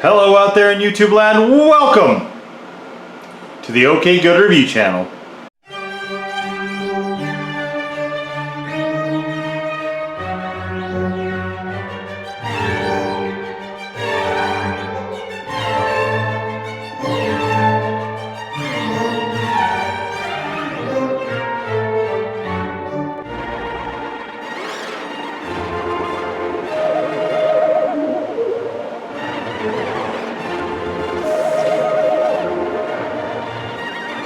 Hello out there in YouTube land, welcome to the OKGoodReview channel.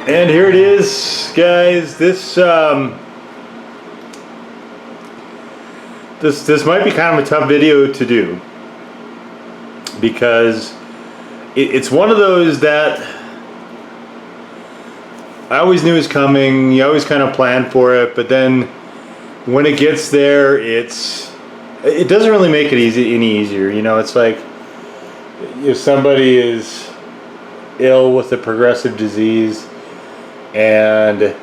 And here it is, guys. This might be kind of a tough video to do because it's one of those that I always knew was coming. You always kind of plan for it, but then when it gets there, it doesn't really make it any easier. You know, it's like if somebody is ill with a progressive disease and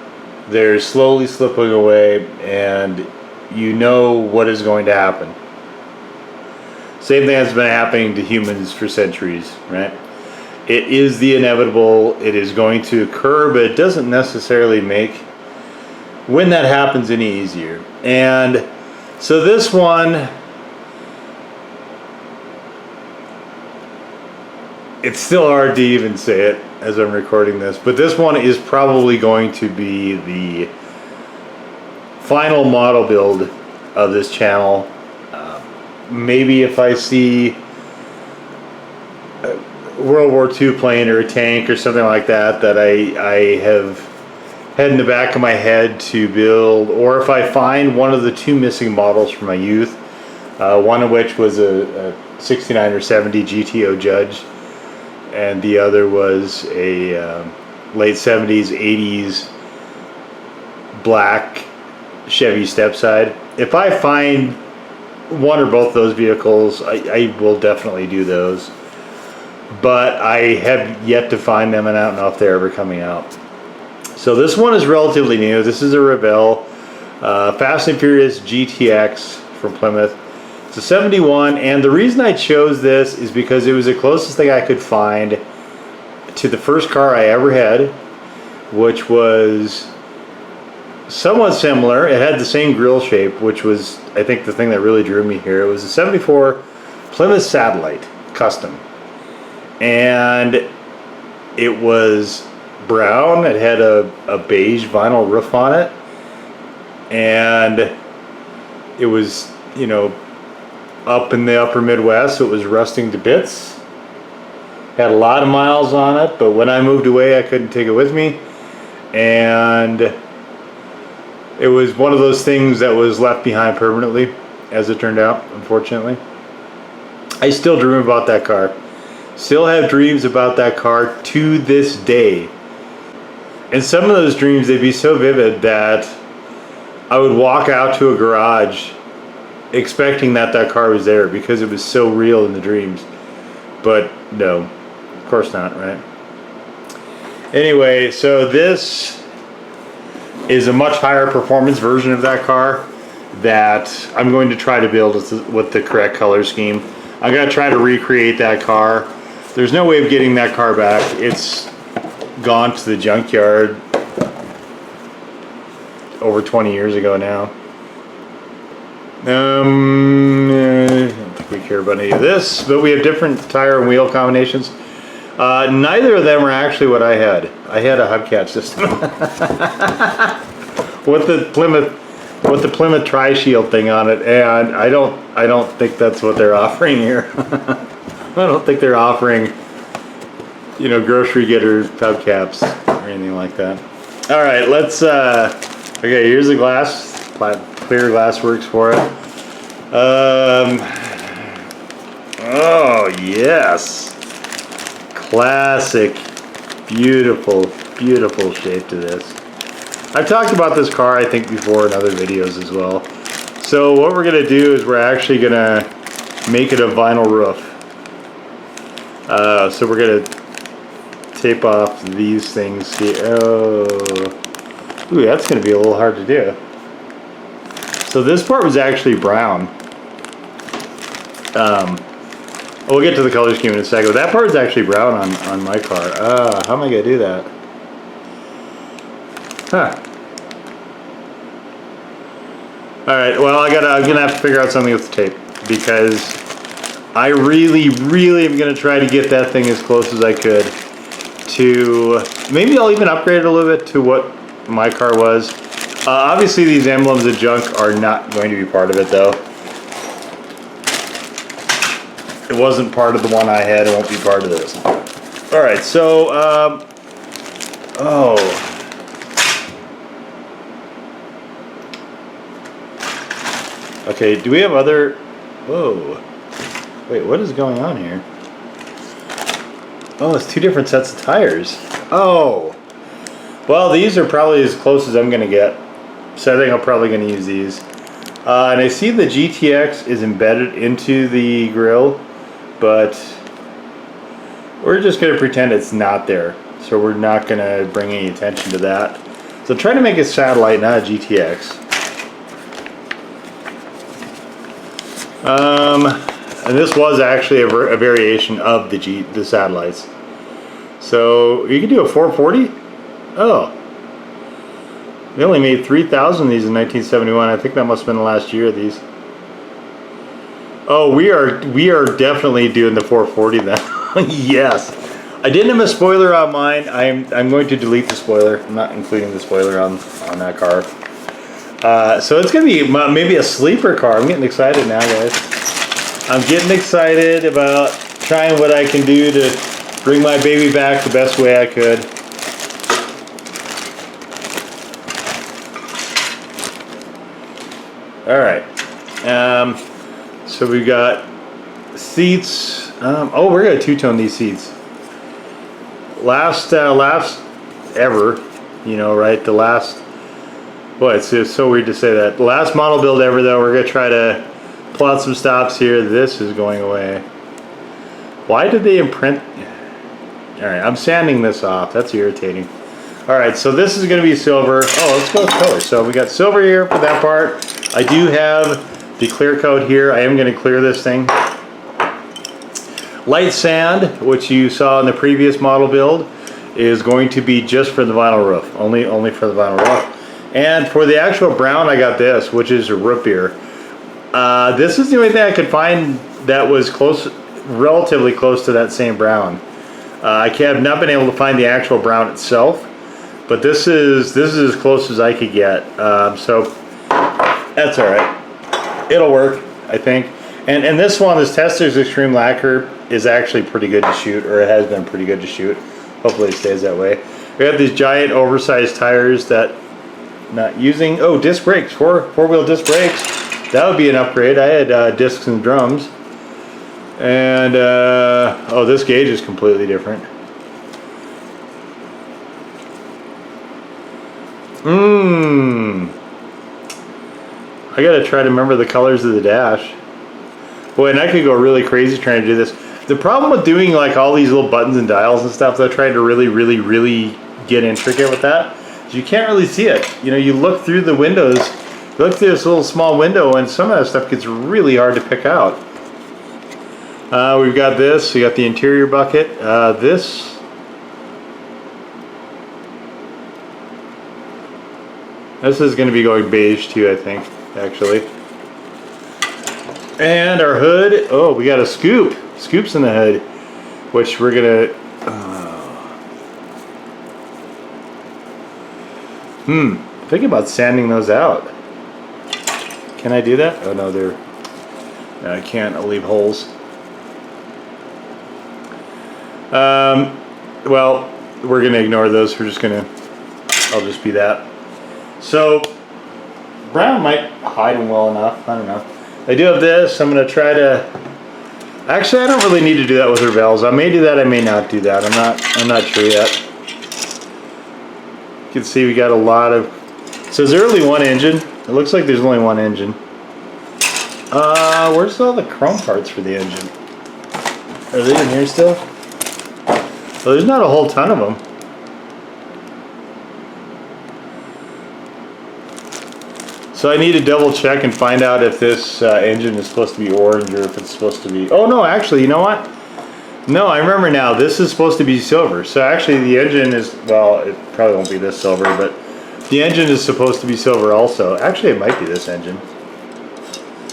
they're slowly slipping away, and you know what is going to happen. Same thing has been happening to humans for centuries, right? It is the inevitable. It is going to occur, but it doesn't necessarily make when that happens any easier. And so this one, it's still hard to even say it as I'm recording this, but this one is probably going to be the final model build of this channel. Maybe if I see a World War II plane or a tank or something like that I have had in the back of my head to build, or if I find one of the two missing models from my youth, one of which was a 69 or 70 GTO Judge, and the other was a late 70s, 80s black Chevy Stepside. If I find one or both those vehicles, I will definitely do those. But I have yet to find them, and I don't know if they're ever coming out. So this one is relatively new. This is a Revell Fast and Furious GTX from Plymouth. It's a 71, and the reason I chose this is because it was the closest thing I could find to the first car I ever had, which was somewhat similar. It had the same grille shape, which was, I think, the thing that really drew me here. It was a 74 Plymouth Satellite Custom, and it was brown. It had a beige vinyl roof on it, and it was, you know, up in the upper Midwest, so it was rusting to bits. Had a lot of miles on it, but when I moved away, I couldn't take it with me, and it was one of those things that was left behind permanently, as it turned out, unfortunately. I still dream about that car. Still have dreams about that car to this day. And some of those dreams, they'd be so vivid that I would walk out to a garage expecting that car was there because it was so real in the dreams. But no, of course not, right? Anyway, so this is a much higher performance version of that car that I'm going to try to build with the correct color scheme. I'm going to try to recreate that car. There's no way of getting that car back. It's gone to the junkyard over 20 years ago now. I don't think we care about any of this, but we have different tire and wheel combinations. Neither of them are actually what I had. I had a hubcap system with the Plymouth Tri-Shield thing on it, and I don't think that's what they're offering here. I don't think they're offering, you know, grocery getter hubcaps or anything like that. All right, let's. Okay, here's the glass. Clear glass works for it. Oh yes, classic, beautiful shape to this. I've talked about this car, I think, before in other videos as well. So what we're gonna do is we're actually gonna make it a vinyl roof. So we're gonna tape off these things here. Oh, ooh, that's gonna be a little hard to do. So this part was actually brown. We'll get to the color scheme in a second. That part's actually brown on my car. How am I gonna do that? Huh. Alright, well I'm gonna have to figure out something with the tape, because I really am gonna try to get that thing as close as I could to, maybe I'll even upgrade it a little bit to what my car was. Obviously these emblems of junk are not going to be part of it though. It wasn't part of the one I had, it won't be part of this. Alright, so, okay, do we have other, whoa. Wait, what is going on here? Oh, it's two different sets of tires. Oh. Well, these are probably as close as I'm gonna get. So I think I'm probably gonna use these. And I see the GTX is embedded into the grill, but we're just gonna pretend it's not there. So we're not gonna bring any attention to that. So try to make a satellite, not a GTX. And this was actually a variation of the satellites. So you can do a 440? Oh. They only made 3,000 of these in 1971. I think that must have been the last year of these. Oh, we are definitely doing the 440 then. Yes. I didn't have a spoiler on mine. I'm going to delete the spoiler. I'm not including the spoiler on that car. So it's gonna be maybe a sleeper car. I'm getting excited now, guys. I'm getting excited about trying what I can do to bring my baby back the best way I could. All right. So we've got seats. Oh, we're gonna two-tone these seats. Last ever, you know, right? The last. Boy, it's so weird to say that. The last model build ever, though. We're gonna try to plot some stops here. This is going away. Why did they imprint? All right, I'm sanding this off. That's irritating. All right, so this is gonna be silver. Oh, let's go with color. So we got silver here for that part. I do have the clear coat here. I am gonna clear this thing. Light sand, which you saw in the previous model build, is going to be just for the vinyl roof. Only for the vinyl roof. And for the actual brown, I got this, which is a root beer. This is the only thing I could find that was relatively close to that same brown. I have not been able to find the actual brown itself, but this is as close as I could get. So that's all right. It'll work, I think. And this one, this Tester's Extreme Lacquer, is actually pretty good to shoot, or it has been pretty good to shoot. Hopefully it stays that way. We have these giant oversized tires that not using. Oh, disc brakes, four-wheel disc brakes. That would be an upgrade. I had discs and drums. And oh, this gauge is completely different. I gotta try to remember the colors of the dash. Boy, and I could go really crazy trying to do this. The problem with doing like all these little buttons and dials and stuff, though, trying to really get intricate with that, is you can't really see it. You know, you look through the windows, you look through this little small window, and some of that stuff gets really hard to pick out. We've got this. We got the interior bucket. This is going to be going beige too, I think, actually. And our hood. Oh, we got a scoop. Scoops in the hood, which we're gonna. Think about sanding those out. Can I do that? Oh no, no, I can't. I'll leave holes. Well, we're gonna ignore those. We're just gonna. I'll just be that. So brown might hide them well enough. I don't know. I do have this. I'm gonna try to. Actually, I don't really need to do that with Revels. I may do that. I may not do that. I'm not sure yet. You can see we got a lot of. So is there only one engine? It looks like there's only one engine. Where's all the chrome parts for the engine? Are they in here still? Well, there's not a whole ton of them. So I need to double check and find out if this engine is supposed to be orange or if it's supposed to be... Oh no, actually, you know what? No, I remember now. This is supposed to be silver. So actually the engine is... Well, it probably won't be this silver, but the engine is supposed to be silver also. Actually, it might be this engine.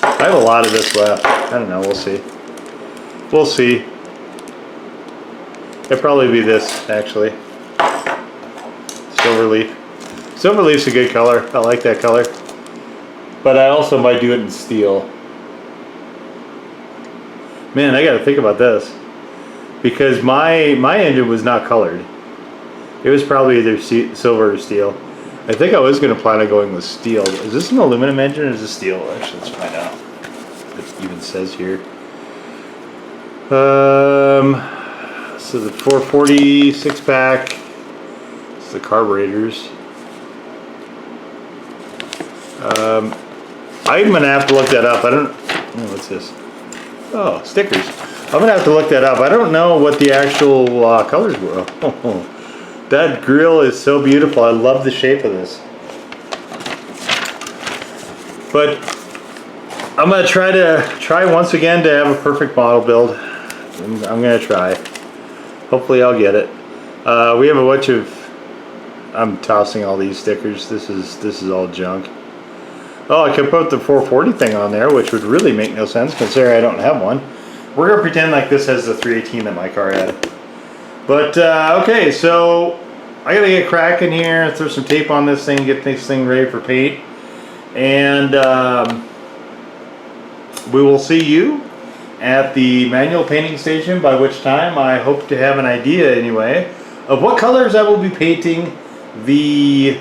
I have a lot of this left. I don't know. We'll see. We'll see. It'll probably be this, actually. Silver leaf. Silver leaf's a good color. I like that color. But I also might do it in steel. Man, I gotta think about this. Because my engine was not colored. It was probably either silver or steel. I think I was gonna plan on going with steel. Is this an aluminum engine or is this steel? Actually, let's find out. It even says here. So the 440 6-pack. It's the carburetors. I'm gonna have to look that up. I don't. Oh, what's this? Oh, stickers. I'm gonna have to look that up. I don't know what the actual colors were. Oh, that grill is so beautiful. I love the shape of this. But I'm gonna try once again to have a perfect model build. I'm gonna try. Hopefully, I'll get it. We have a bunch of. I'm tossing all these stickers. This is all junk. Oh, I could put the 440 thing on there, which would really make no sense considering I don't have one. We're going to pretend like this has the 318 that my car had. But, okay, so I got to get cracking here, throw some tape on this thing, get this thing ready for paint. And we will see you at the manual painting station, by which time I hope to have an idea, anyway, of what colors I will be painting the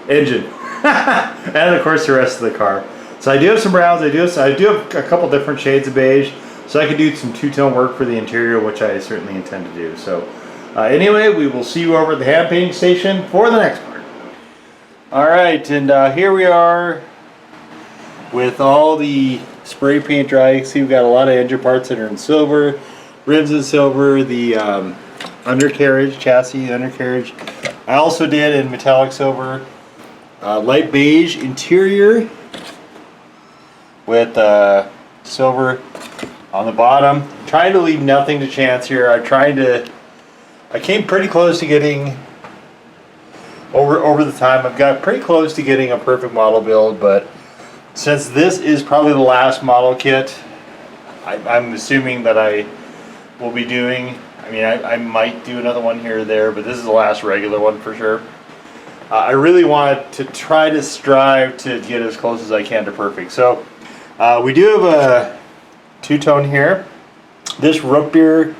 engine. And of course the rest of the car. So I do have some browns, I do have a couple different shades of beige, so I could do some two-tone work for the interior, which I certainly intend to do. So anyway, we will see you over at the hand painting station for the next part. Alright, and here we are with all the spray paint dry. You can see we've got a lot of engine parts that are in silver, rims in silver, the undercarriage, chassis undercarriage. I also did in metallic silver. Light beige interior with silver on the bottom. I'm trying to leave nothing to chance here. I came pretty close to getting over the time. I've got pretty close to getting a perfect model build, but since this is probably the last model kit, I'm assuming that I will be doing. I mean, I might do another one here or there, but this is the last regular one for sure. I really want to try to strive to get as close as I can to perfect. So we do have a two-tone here. This root beer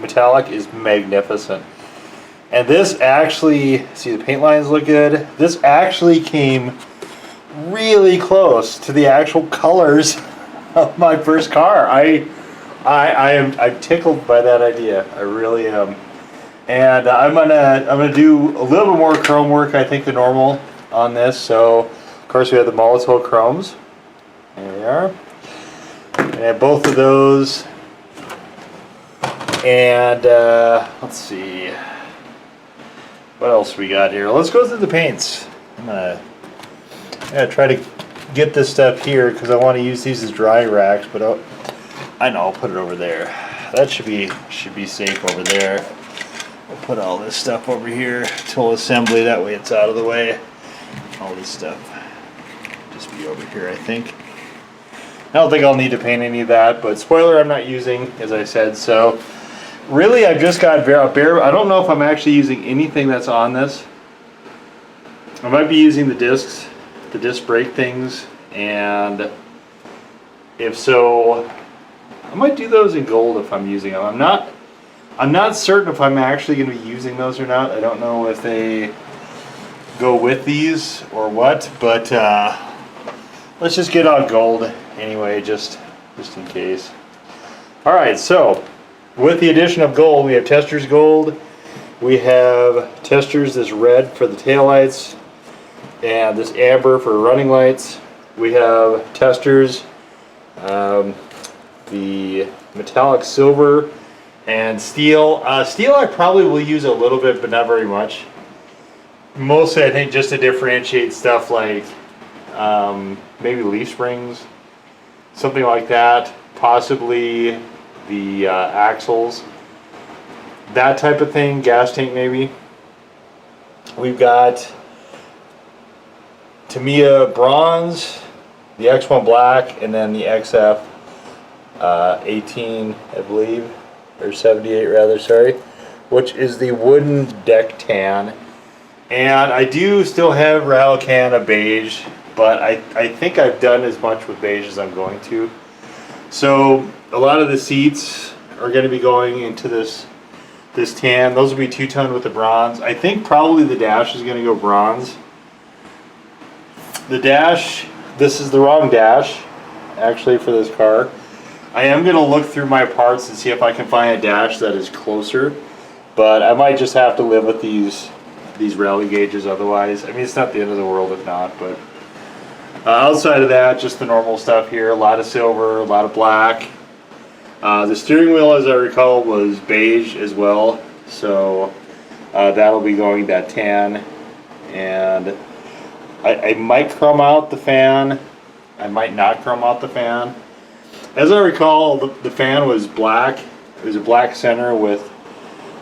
metallic is magnificent. And this actually, see the paint lines look good. This actually came really close to the actual colors of my first car. I'm tickled by that idea. I really am. And I'm gonna do a little bit more chrome work, I think, than normal on this. So, of course, we have the Molotow chromes. There we are. And I have both of those. And let's see, what else we got here. Let's go through the paints. I'm gonna try to get this stuff here because I want to use these as dry racks. But I know I'll put it over there. That should be safe over there. We'll put all this stuff over here, tool assembly, that way it's out of the way. All this stuff just be over here, I think. I don't think I'll need to paint any of that, but spoiler I'm not using, as I said. So really I've just got bare, I don't know if I'm actually using anything that's on this. I might be using the discs, the disc brake things, and if so, I might do those in gold if I'm using them. I'm not certain if I'm actually going to be using those or not. I don't know if they go with these or what, but let's just get on gold anyway, just in case. All right, so with the addition of gold, we have Testors gold. We have Testors this red for the taillights and this amber for running lights. We have Testors the metallic silver and steel. Steel I probably will use a little bit, but not very much. Mostly I think just to differentiate stuff like maybe leaf springs, something like that. Possibly the axles, that type of thing. Gas tank maybe. We've got Tamiya bronze, the X1 black, and then the XF 18, I believe, or 78 rather, sorry, which is the wooden deck tan. And I do still have Revell can of beige, but I think I've done as much with beige as I'm going to. So a lot of the seats are going to be going into this tan. Those will be two-tone with the bronze. I think probably the dash is going to go bronze. The dash, this is the wrong dash actually for this car. I am going to look through my parts and see if I can find a dash that is closer, but I might just have to live with these rally gauges otherwise. I mean, it's not the end of the world if not, but outside of that, just the normal stuff here. A lot of silver, a lot of black. The steering wheel, as I recall, was beige as well, so that'll be going that tan. And I might chrome out the fan. I might not chrome out the fan. As I recall, the fan was black. It was a black center with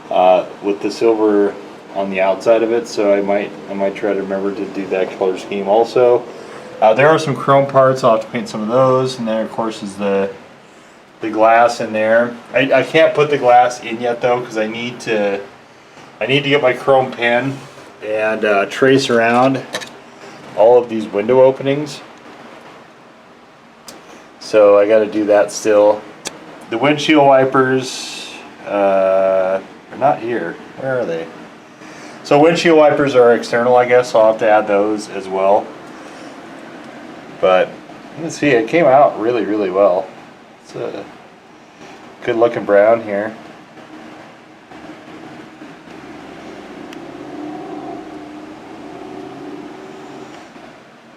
the silver on the outside of it, so I might try to remember to do that color scheme also. There are some chrome parts. I'll have to paint some of those, and there of course is the glass in there. I can't put the glass in yet though, because I need to get my chrome pen and trace around all of these window openings. So I got to do that still. The windshield wipers are not here. Where are they? So windshield wipers are external, I guess, so I'll have to add those as well. But you can see it came out really, really well. It's a good looking brown here.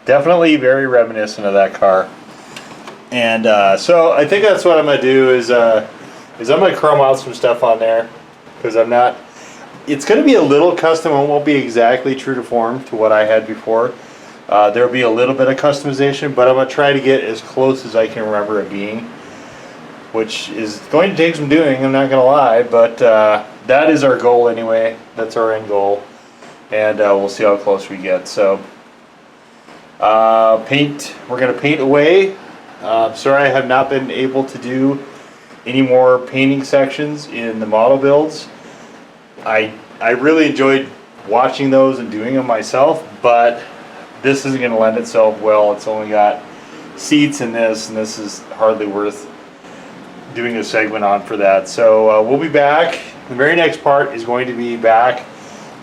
Definitely very reminiscent of that car. And so I think that's what I'm gonna do is I'm gonna chrome out some stuff on there, because I'm not. It's gonna be a little custom. It won't be exactly true to form to what I had before. There'll be a little bit of customization, but I'm gonna try to get as close as I can remember it being, which is going to take some doing. I'm not gonna lie, but that is our goal anyway. That's our end goal, and we'll see how close we get. So paint. We're gonna paint away. Sorry I have not been able to do any more painting sections in the model builds. I really enjoyed watching those and doing them myself, but this isn't going to lend itself well. It's only got seats in this, and this is hardly worth doing a segment on for that. So we'll be back. The very next part is going to be back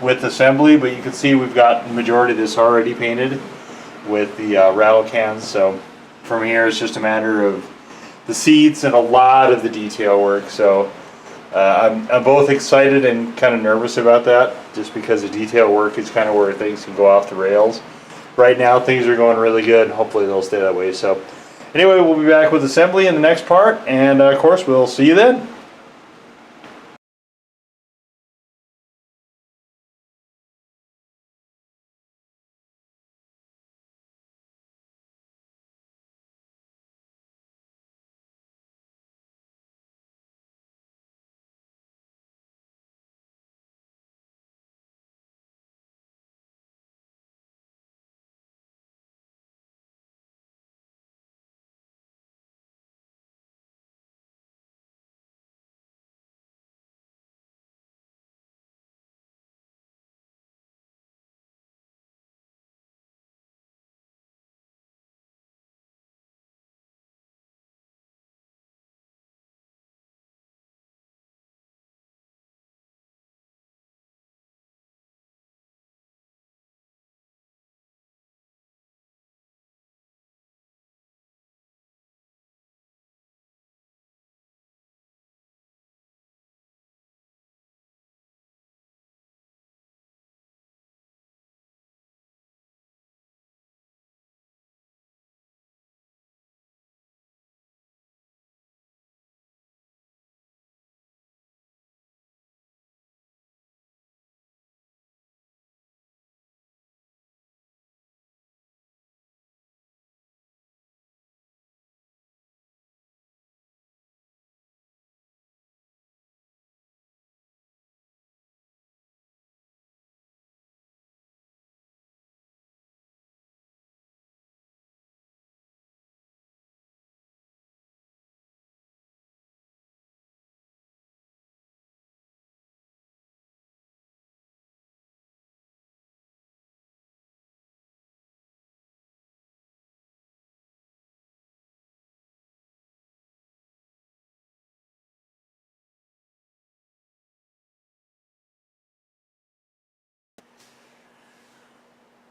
with assembly, but you can see we've got the majority of this already painted with the rattle cans. So from here it's just a matter of the seats and a lot of the detail work. So I'm both excited and kind of nervous about that, just because the detail work is kind of where things can go off the rails. Right now things are going really good, and hopefully they'll stay that way. So anyway, we'll be back with assembly in the next part, and of course we'll see you then.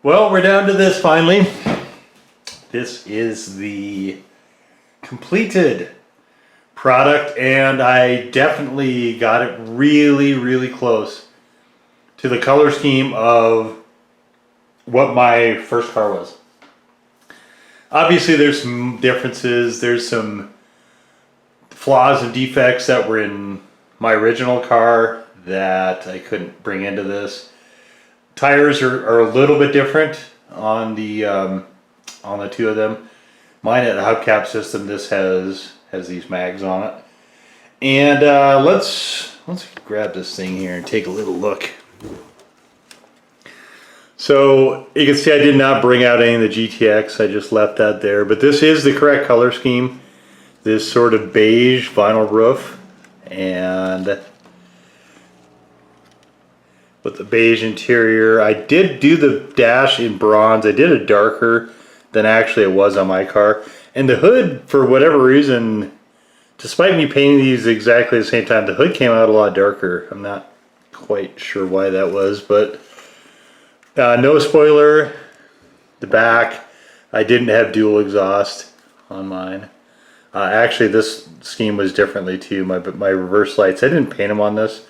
Well, we're down to this finally. This is the completed product, and I definitely got it really, really close to the color scheme of what my first car was. Obviously, there's some differences. There's some flaws and defects that were in my original car that I couldn't bring into this. Tires are a little bit different on the two of them. Mine had a hubcap system. This has these mags on it. And let's grab this thing here and take a little look. So you can see I did not bring out any of the GTX. I just left that there. But this is the correct color scheme. This sort of beige vinyl roof, and with the beige interior. I did do the dash in bronze. I did it darker than actually it was on my car. And the hood, for whatever reason, despite me painting these exactly at the same time, the hood came out a lot darker. I'm not quite sure why that was, but no spoiler. The back, I didn't have dual exhaust on mine. Actually, this scheme was differently too. My reverse lights, I didn't paint them on this.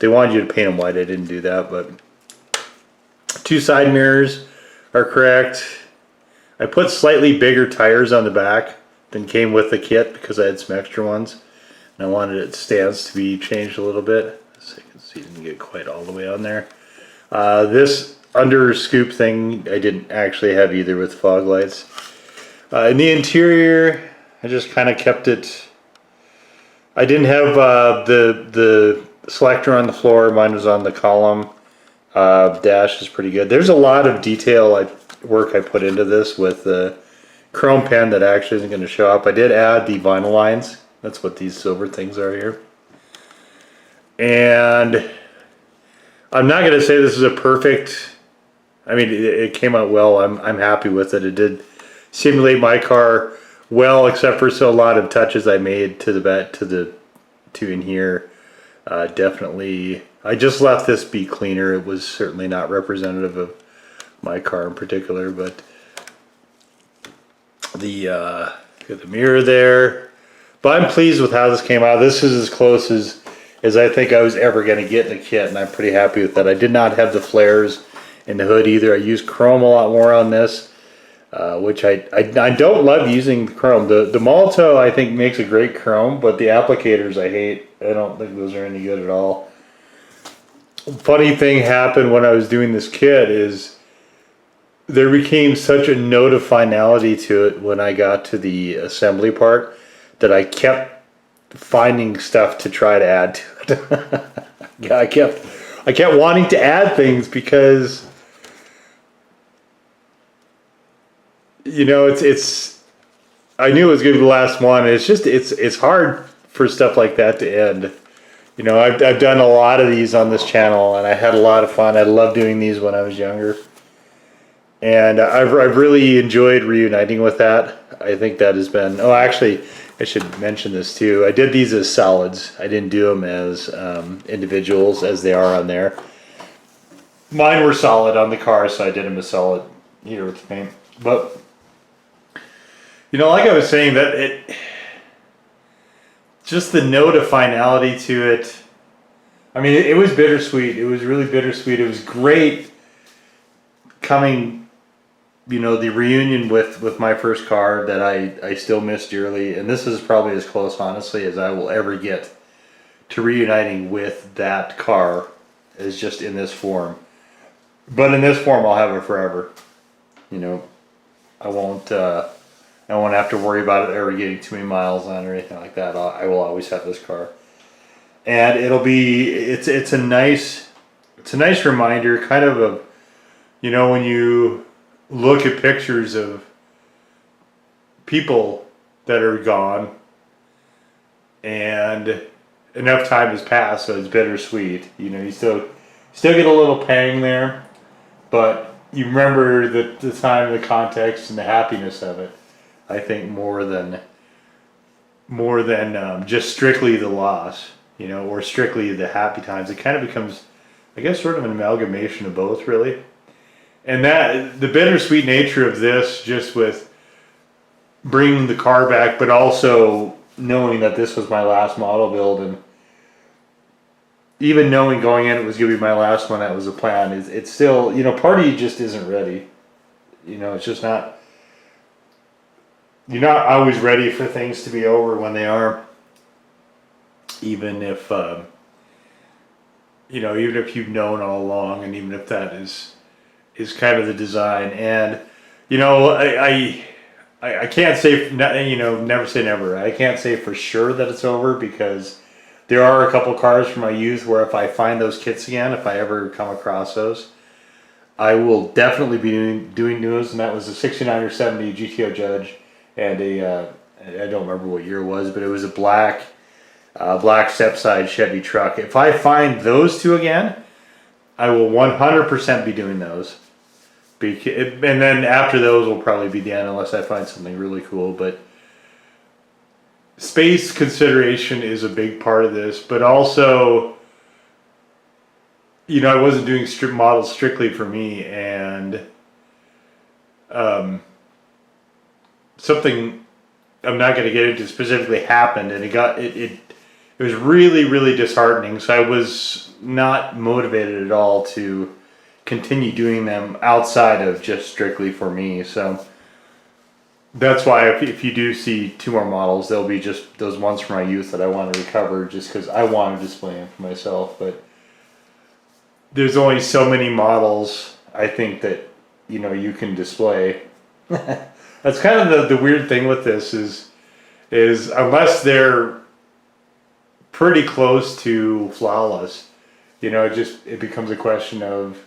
They wanted you to paint them white. I didn't do that, but two side mirrors are correct. I put slightly bigger tires on the back than came with the kit because I had some extra ones, and I wanted its stance to be changed a little bit, so you can see it didn't get quite all the way on there. This under scoop thing I didn't actually have either with fog lights. In the interior, I just kind of kept it. I didn't have the selector on the floor. Mine was on the column. Dash is pretty good. There's a lot of detail work I put into this with the chrome pen that actually isn't going to show up. I did add the vinyl lines. That's what these silver things are here. And I'm not going to say this is a perfect. I mean, it came out well. I'm happy with it. It did simulate my car well, except for a lot of touches I made to the back, to in here. Definitely, I just left this be cleaner. It was certainly not representative of my car in particular, but the mirror there. But I'm pleased with how this came out. This is as close as I think I was ever going to get in the kit, and I'm pretty happy with that. I did not have the flares in the hood either. I used chrome a lot more on this. Which I don't love using chrome. The Malto I think makes a great chrome, but the applicators I hate. I don't think those are any good at all. Funny thing happened when I was doing this kit is there became such a note of finality to it when I got to the assembly part that I kept finding stuff to try to add to it. Yeah, I kept wanting to add things because, you know, it's I knew it was going to be the last one. It's just it's hard for stuff like that to end. You know, I've done a lot of these on this channel, and I had a lot of fun. I loved doing these when I was younger, and I've really enjoyed reuniting with that. I think that has been. Oh, actually, I should mention this too. I did these as solids. I didn't do them as individuals as they are on there. Mine were solid on the car, so I did them as solid here with the paint. But you know, like I was saying, that it just the note of finality to it. I mean, it was bittersweet. It was really bittersweet. It was great coming, you know, the reunion with my first car that I still miss dearly. And this is probably as close, honestly, as I will ever get to reuniting with that car, is just in this form. But in this form, I'll have it forever. You know, I won't have to worry about it ever getting too many miles on or anything like that. I will always have this car, and it's a nice reminder, kind of you know, when you look at pictures of people that are gone, and enough time has passed, so it's bittersweet. You know, you still get a little pang there, but you remember the time, the context, and the happiness of it. I think more than just strictly the loss, you know, or strictly the happy times. It kind of becomes, I guess, sort of an amalgamation of both, really. And that, the bittersweet nature of this, just with bringing the car back, but also knowing that this was my last model build, and even knowing going in it was going to be my last one, that was a plan, is it's still, you know, part of you just isn't ready. You know, it's just not, you're not always ready for things to be over when they are. Even if, you know, even if you've known all along, and even if that is kind of the design. And, you know, I can't say, you know, never say never. I can't say for sure that it's over, because there are a couple cars from my youth where if I find those kits again, if I ever come across those, I will definitely be doing those. And that was a 69 or 70 GTO Judge, and a, I don't remember what year it was, but it was a black step-side Chevy truck. If I find those two again, I will 100% be doing those. And then after those will probably be the end, unless I find something really cool. But space consideration is a big part of this, but also, you know, I wasn't doing models strictly for me, and something I'm not going to get into specifically happened, and it was really, really disheartening. So I was not motivated at all to continue doing them outside of just strictly for me. So that's why if you do see two more models, they'll be just those ones from my youth that I want to recover, just because I want to display them for myself. But there's only so many models, I think, that, you know, you can display. That's kind of the weird thing with this is unless they're pretty close to flawless, you know, it becomes a question of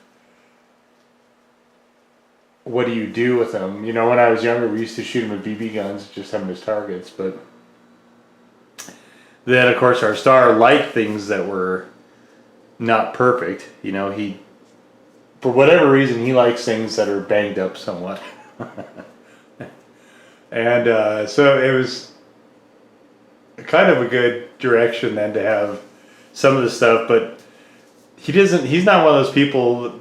what do you do with them. You know, when I was younger, we used to shoot them with BB guns, just have them as targets. But then, of course, our star liked things that were not perfect. You know, for whatever reason, he likes things that are banged up somewhat. And so it was kind of a good direction then to have some of the stuff, but he's not one of those people.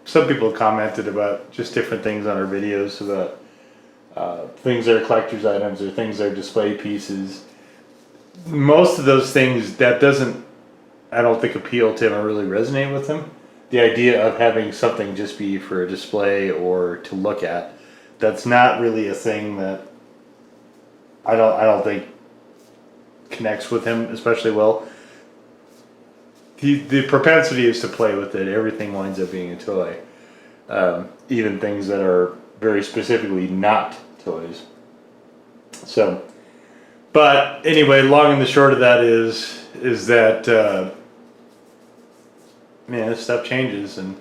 Some people have commented about just different things on our videos about things that are collector's items or things that are display pieces. Most of those things, that doesn't, I don't think, appeal to him or really resonate with him. The idea of having something just be for a display or to look at, that's not really a thing that I don't think connects with him especially well. The propensity is to play with it. Everything winds up being a toy. Even things that are very specifically not toys. So, but anyway, long and the short of that is that, man, this stuff changes, and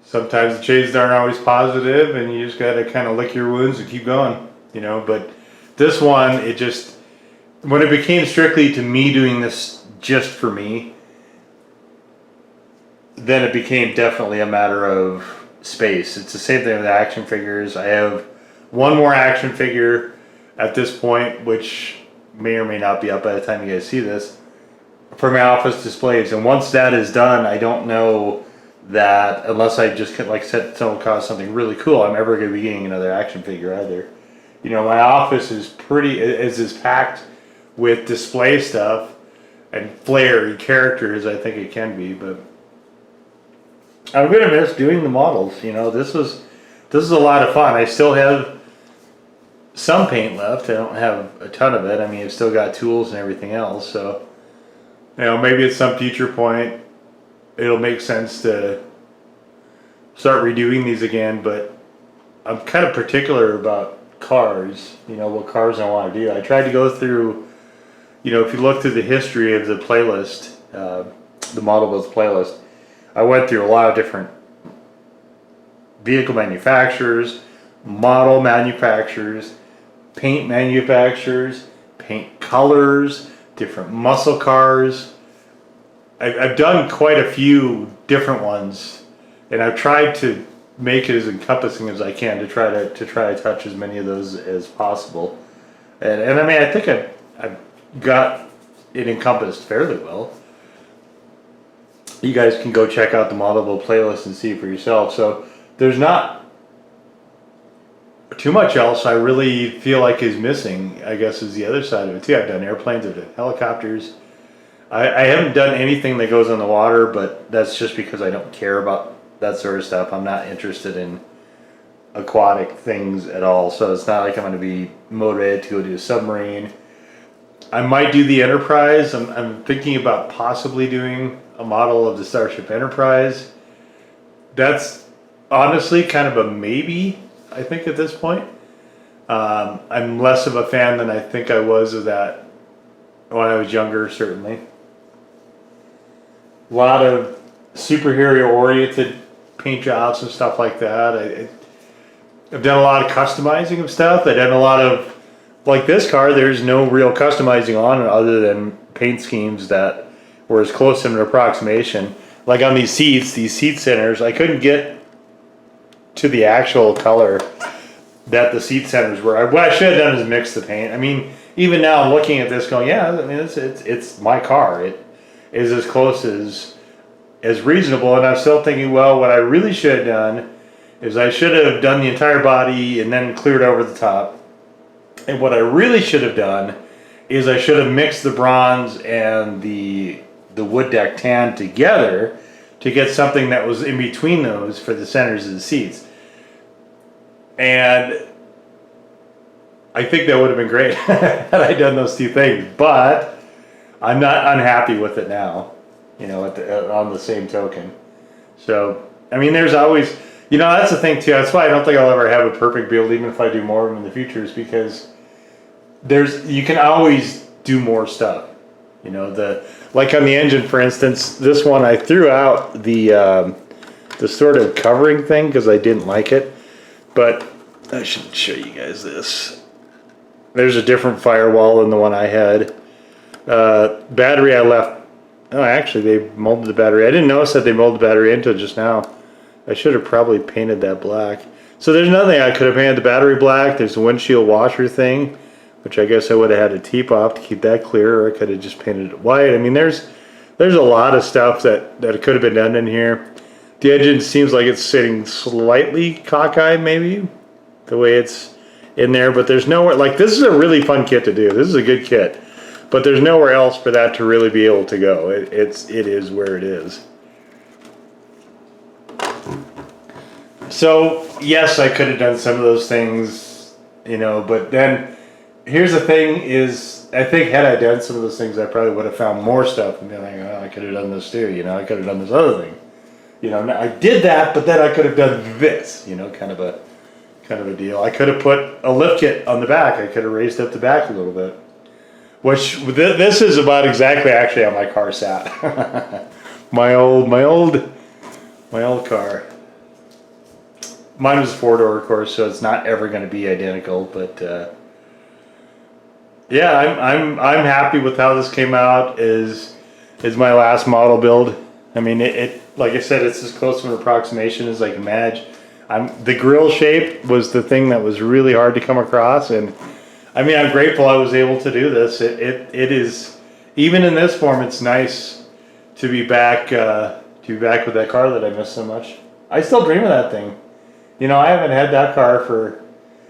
sometimes the changes aren't always positive, and you just gotta kind of lick your wounds and keep going, you know. But this one, when it became strictly to me doing this just for me, then it became definitely a matter of space. It's the same thing with action figures. I have one more action figure at this point, which may or may not be up by the time you guys see this, for my office displays. And once that is done, I don't know that, unless I just, like I said, someone caused something really cool, I'm ever going to be getting another action figure either. You know, my office is packed with display stuff and flair and characters, I think it can be, but I'm gonna miss doing the models. You know, this is a lot of fun. I still have some paint left. I don't have a ton of it. I mean, I've still got tools and everything else, so, you know, maybe at some future point it'll make sense to start redoing these again. But I'm kind of particular about cars, you know, what cars I want to do. I tried to go through, you know, if you look through the history of the playlist, the model builds playlist, I went through a lot of different vehicle manufacturers, model manufacturers, paint manufacturers, paint colors, different muscle cars. I've done quite a few different ones, and I've tried to make it as encompassing as I can to try to touch as many of those as possible. And I mean, I think I've got it encompassed fairly well. you guys can go check out the model build playlist and see for yourself. So there's not too much else I really feel like is missing, I guess, is the other side of it too. I've done airplanes, I've done helicopters. I haven't done anything that goes on the water, but that's just because I don't care about that sort of stuff. I'm not interested in aquatic things at all, so it's not like I'm going to be motivated to go do a submarine. I might do the Enterprise. I'm thinking about possibly doing a model of the Starship Enterprise. That's honestly kind of a maybe, I think, at this point. I'm less of a fan than I think I was of that when I was younger, certainly. A lot of superhero-oriented paint jobs and stuff like that. I've done a lot of customizing of stuff. I've done a lot of, like this car, there's no real customizing on it other than paint schemes that were as close to an approximation. Like on these seat centers, I couldn't get to the actual color that the seat centers were. What I should have done is mix the paint. I mean, even now I'm looking at this going, yeah, I mean, it's my car. It is as close as reasonable, and I'm still thinking, well, what I really should have done is I should have done the entire body and then cleared over the top. And what I really should have done is I should have mixed the bronze and the wood deck tan together to get something that was in between those for the centers of the seats. And I think that would have been great had I done those two things, but I'm not unhappy with it now, you know, on the same token. So, I mean, there's always, you know, that's the thing too. That's why I don't think I'll ever have a perfect build, even if I do more of them in the future, is because you can always do more stuff. You know, like on the engine, for instance, this one I threw out the sort of covering thing because I didn't like it, but I should show you guys this. There's a different firewall than the one I had. Battery I left. Oh, actually, they molded the battery. I didn't notice that they molded the battery until just now. I should have probably painted that black. So there's nothing. I could have painted the battery black. There's a windshield washer thing, which I guess I would have had to tape off to keep that clear, or I could have just painted it white. I mean, there's a lot of stuff that could have been done in here. The engine seems like it's sitting slightly cockeyed, maybe, the way it's in there, but there's nowhere, like, this is a really fun kit to do. This is a good kit, but there's nowhere else for that to really be able to go. It is where it is. So yes, I could have done some of those things, you know, but then here's the thing is, I think had I done some of those things, I probably would have found more stuff and be like, oh, I could have done this too, you know, I could have done this other thing. You know, I did that, but then I could have done this, you know, kind of a deal. I could have put a lift kit on the back. I could have raised up the back a little bit. Which, this is about exactly actually how my car sat. my old car. Mine was a 4-door, of course, so it's not ever going to be identical, but yeah, I'm happy with how this came out. Is my last model build. I mean, it like I said, it's as close to an approximation as I can manage. The grill shape was the thing that was really hard to come across, and I mean, I'm grateful I was able to do this. It is, even in this form, it's nice to be back with that car that I miss so much. I still dream of that thing. You know, I haven't had that car for,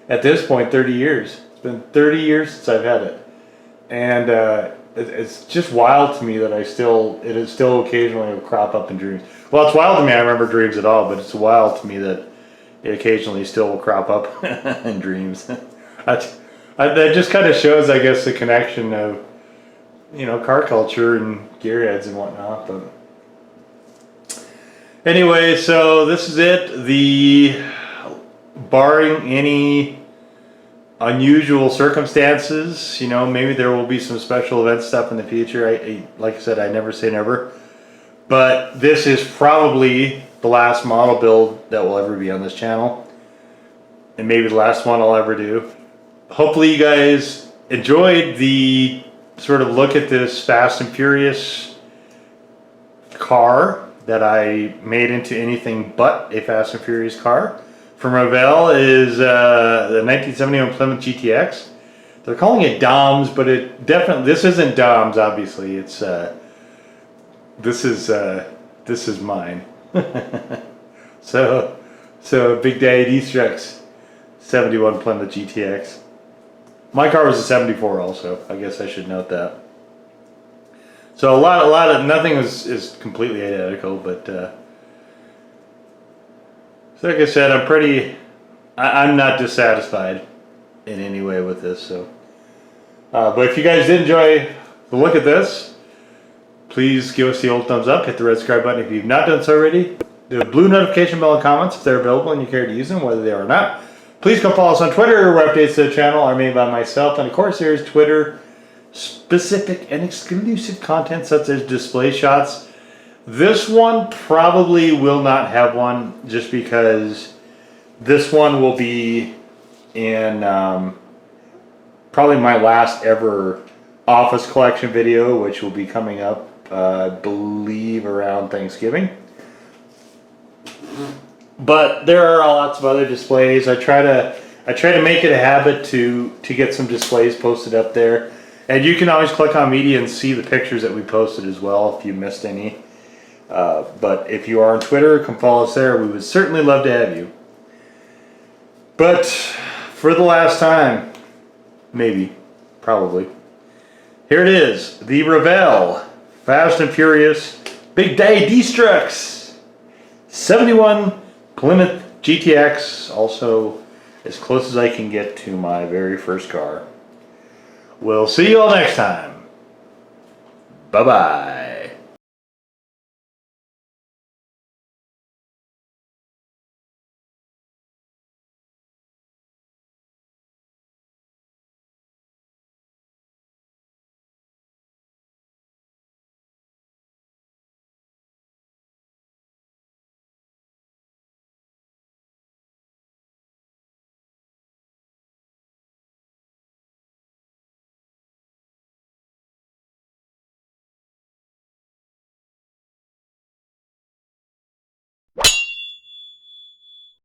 at this point, 30 years. It's been 30 years since I've had it, and it's just wild to me that it is still occasionally will crop up in dreams. Well, it's wild to me I remember dreams at all, but it's wild to me that it occasionally still will crop up in dreams. That just kind of shows, I guess, the connection of, you know, car culture and gearheads and whatnot. But anyway, so this is it. Barring any unusual circumstances, you know, maybe there will be some special event stuff in the future. Like I said, I never say never. But this is probably the last model build that will ever be on this channel, and maybe the last one I'll ever do. Hopefully you guys enjoyed the sort of look at this Fast and Furious car that I made into anything but a Fast and Furious car. From Revell is the 1971 Plymouth GTX. They're calling it DOMS, but this isn't DOMS, obviously. This is this is mine. So Big Daddy D-Strucks 71 Plymouth GTX. My car was a 74 also. I guess I should note that. So a lot of nothing is completely identical, but so like I said, I'm not dissatisfied in any way with this. So, but if you guys did enjoy the look at this, please give us the old thumbs up. Hit the red subscribe button if you've not done so already. The blue notification bell and comments if they're available and you care to use them, whether they are or not. Please come follow us on Twitter, where updates to the channel are made by myself, and of course there's Twitter specific and exclusive content such as display shots. This one probably will not have one, just because this one will be in probably my last ever office collection video, which will be coming up I believe around Thanksgiving. But there are lots of other displays. I try to make it a habit to get some displays posted up there. And you can always click on media and see the pictures that we posted as well if you missed any. But if you are on Twitter, come follow us there. We would certainly love to have you. But for the last time, maybe, probably, here it is. The Revell Fast and Furious Big Daddy D-Strucks 71 Plymouth GTX. Also as close as I can get to my very first car. We'll see you all next time. Bye-bye.